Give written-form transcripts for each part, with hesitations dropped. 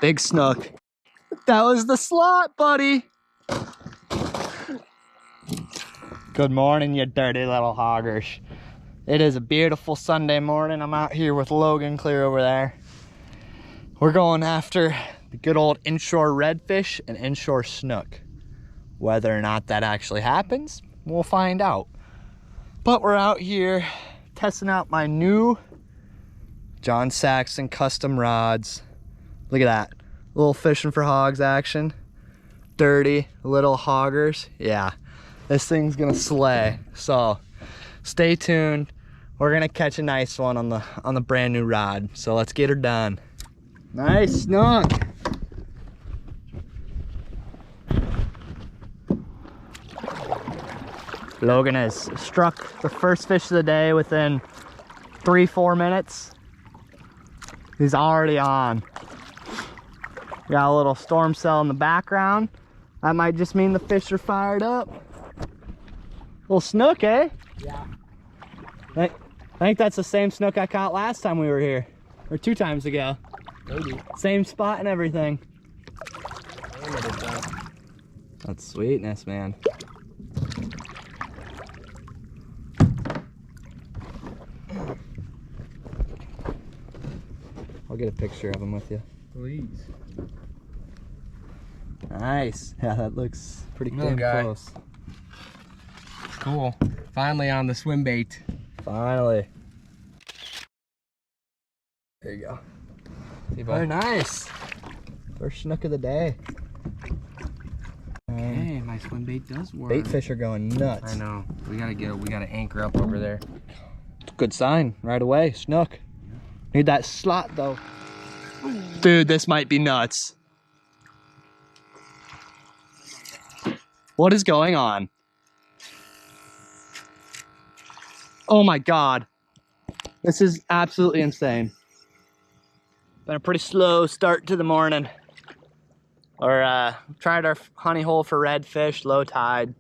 Big snook. That was the slot, buddy. Good morning, you dirty little hoggers. It is a beautiful Sunday morning. I'm out here with Logan clear over there. We're going after the good old inshore redfish and inshore snook. Whether or not that actually happens, we'll find out. But we're out here testing out my new John Saxon custom rods. Look at that. Little fishing for hogs action. Dirty little hoggers. Yeah, this thing's gonna slay. So stay tuned. We're gonna catch a nice one on the brand new rod. So let's get her done. Nice snook. Logan has struck the first fish of the day within 3-4 minutes. He's already on. Got a little storm cell in the background. That might just mean the fish are fired up. Little snook, eh? Yeah. I think that's the same snook I caught last time we were here. Or 2 times ago. Maybe. Same spot and everything. That's sweetness, man. I'll get a picture of him with you. Please. Nice. Yeah, that looks pretty Little damn guy. close. Cool. Finally on the swim bait. Finally. There you go. See, Very bud? nice. First snook of the day. Okay, my swim bait does work. Bait fish are going nuts. I know. We gotta anchor up over there. Good sign right away. Snook. Need that slot though. Dude, this might be nuts. What is going on? Oh my God. This is absolutely insane. Been a pretty slow start to the morning. Or tried our honey hole for redfish, low tide.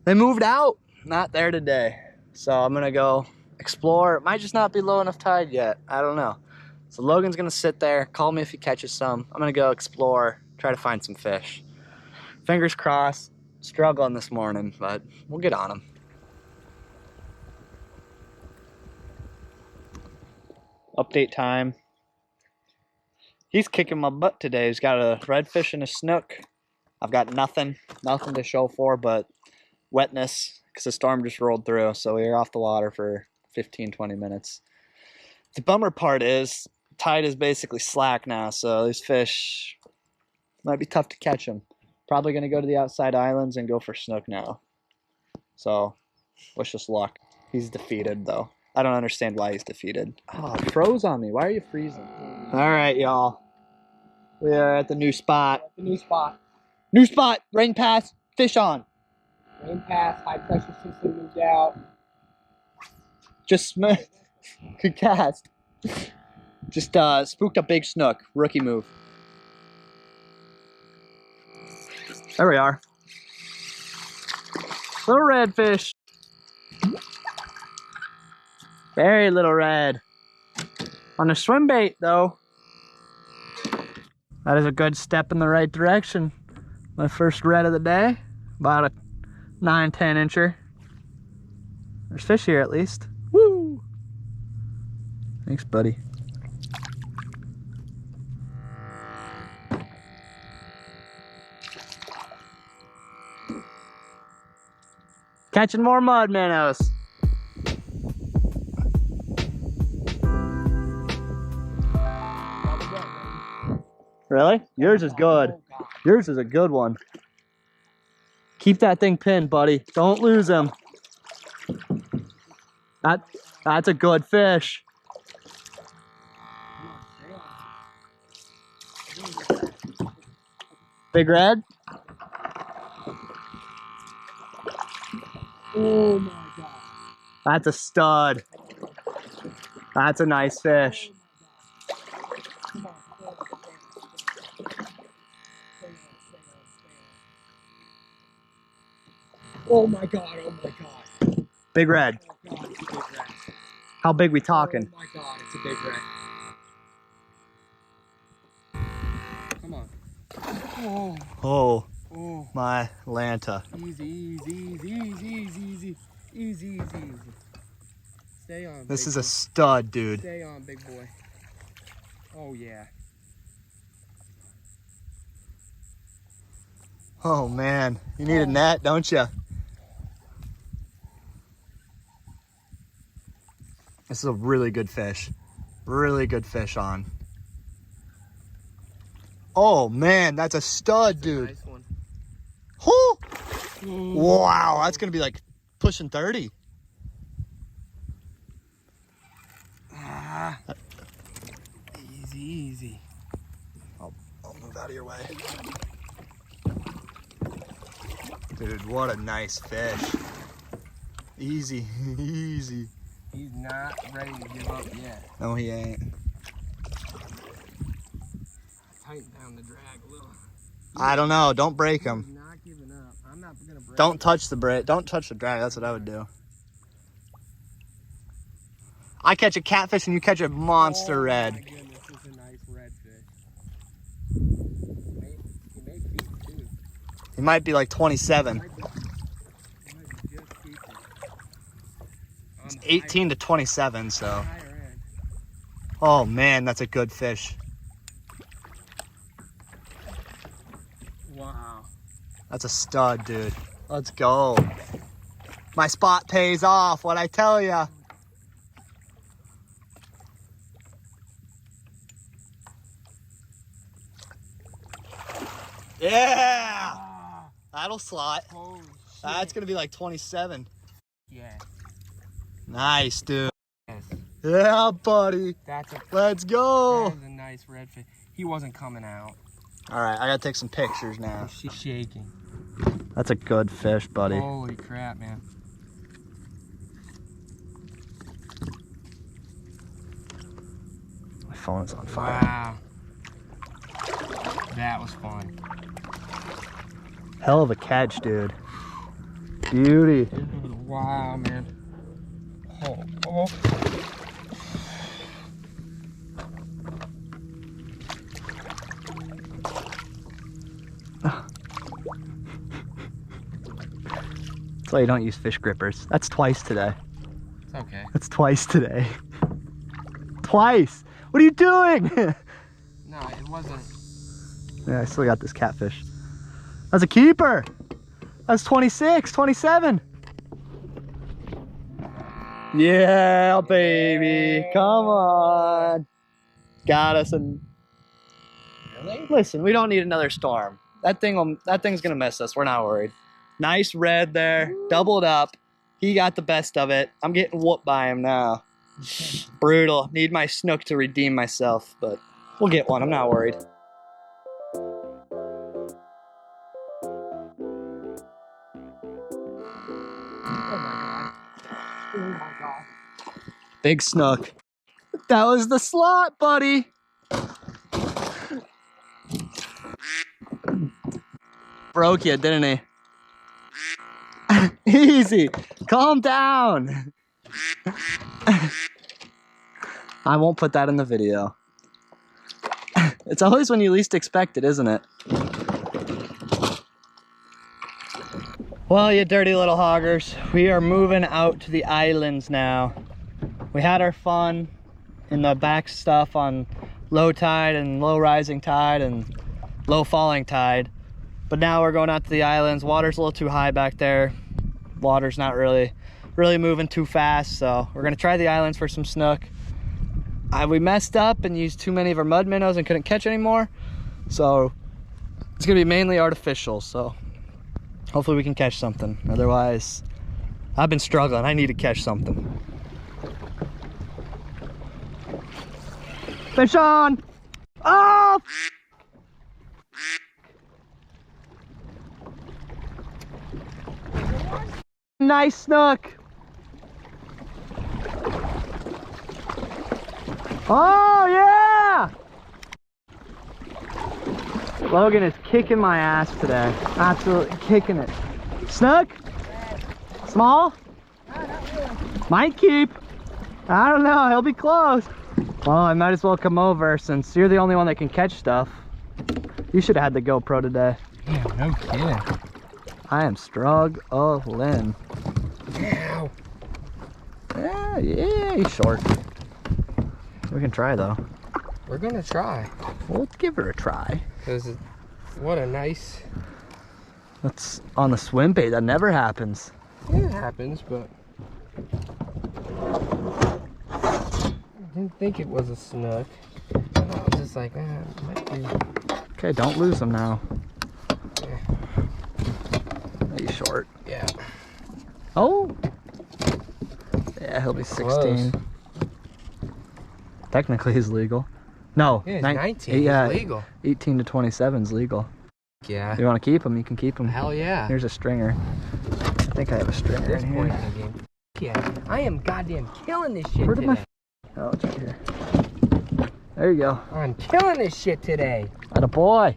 They moved out, not there today. So I'm gonna go explore. It might just not be low enough tide yet. I don't know. So Logan's gonna sit there, call me if he catches some. I'm gonna go explore, try to find some fish. Fingers crossed, struggling this morning, but we'll get on them. Update time. He's kicking my butt today. He's got a redfish and a snook. I've got nothing to show for but wetness because the storm just rolled through. So we were off the water for 15-20 minutes. The bummer part is tide is basically slack now, so these fish might be tough to catch them. Probably going to go to the outside islands and go for snook now. So wish us luck. He's defeated though. I don't understand why he's defeated. Oh, it froze on me. Why are you freezing? All right, y'all. We are at the new spot. The new spot. New spot. Rain pass. Fish on. Rain pass. High pressure system moved out. Just good cast. Just spooked a big snook. Rookie move. There we are. Little redfish. Very little red. On the swim bait though. That is a good step in the right direction. My first red of the day. About a 9-10 incher. There's fish here at least. Woo! Thanks, buddy. Catching more mud minnows. Really? Yours is good. Yours is a good one. Keep that thing pinned, buddy. Don't lose him. That's a good fish. Big red? Oh my God. That's a stud. That's a nice fish. Oh my God, oh my God. Big red. Oh God, it's a big red. How big we talking? Oh my God, it's a big red. Oh, Oh, oh. my Lanta. Easy, easy, easy, easy, easy, easy, easy, easy, easy. Stay on, This big is boy. a stud, dude. Stay on, big boy. Oh, yeah. Oh, man. You need a net, don't you? This is a really good fish. Really good fish on. Oh, man. That's a stud, dude. Nice one. Oh! Wow. That's going to be like pushing 30. Ah. Easy, easy. I'll move out of your way. Dude, what a nice fish. Easy, easy. He's not ready to give up yet. No, he ain't. Tighten down the drag a little. I don't know. Don't break him. He's not giving up. I'm not gonna break. Don't touch the braid. Don't touch the drag. That's what I would do. I catch a catfish and you catch a monster red. My goodness, this is a nice redfish. He may keep too. He might be like 27. He might just keep it. On the 18 to 27, so. higher end. Oh man, that's a good fish. Wow. That's a stud, dude. Let's go. My spot pays off, what I tell ya. Yeah! Ah, That'll slot. holy shit. That's gonna be like 27. Yeah. Nice, dude. Yes. Yeah, buddy. That's a Let's go. That is a nice redfish. He wasn't coming out. All right, I gotta take some pictures now. She's shaking. That's a good fish, buddy. Holy crap, man. My phone is on fire. Wow. That was fun. Hell of a catch, dude. Beauty. Wow, man. Oh, oh. That's why you don't use fish grippers. That's twice today. It's okay. That's twice today. Twice. What are you doing? No, it wasn't. Yeah, I still got this catfish. That's a keeper. That's 26, 27. Yeah, baby. Come on. Got us. And Really? listen, we don't need another storm. That thing's gonna miss us. We're not worried. Nice red there, doubled up. He got the best of it. I'm getting whooped by him now. Brutal. Need my snook to redeem myself, but we'll get one. I'm not worried. Oh my god. Oh my god. Big snook. That was the slot, buddy. Broke you, didn't he? Easy. Calm down. I won't put that in the video. It's always when you least expect it, isn't it? Well, you dirty little hoggers, we are moving out to the islands now. We had our fun in the back stuff on low tide and low rising tide and low falling tide. But now we're going out to the islands. Water's a little too high back there. Water's not really moving too fast, so we're gonna try the islands for some snook. We messed up and used too many of our mud minnows and couldn't catch anymore. So it's gonna be mainly artificial, so hopefully we can catch something. Otherwise, I've been struggling. I need to catch something. Fish on! Oh! Nice snook. Oh yeah! Logan is kicking my ass today. Absolutely kicking it. Snook? Small? No, not really. Might keep. I don't know, he'll be close. Well, I might as well come over since you're the only one that can catch stuff. You should have had the GoPro today. Yeah, no kidding. I am struggling. Ow. Yeah, he's short. We can try though. We're gonna try. Well, let's give her a try. Cause what a nice. That's on the swim bait. That never happens. Yeah, it happens, but I didn't think it was a snook. I was just like, it might be. Okay, don't lose him now. Yeah. He's short. Yeah. Oh. Yeah, he'll be 16. Close. Technically, he's legal. No, Yeah, he's 19. Yeah, He's legal. 18 to 27 is legal. Yeah. If you want to keep him, you can keep him. Hell yeah. Here's a stringer. I think I have a stringer This in point here. in the game. Yeah, I am goddamn killing this shit Where did today. Oh, it's right here. There you go. I'm killing this shit today. Atta boy.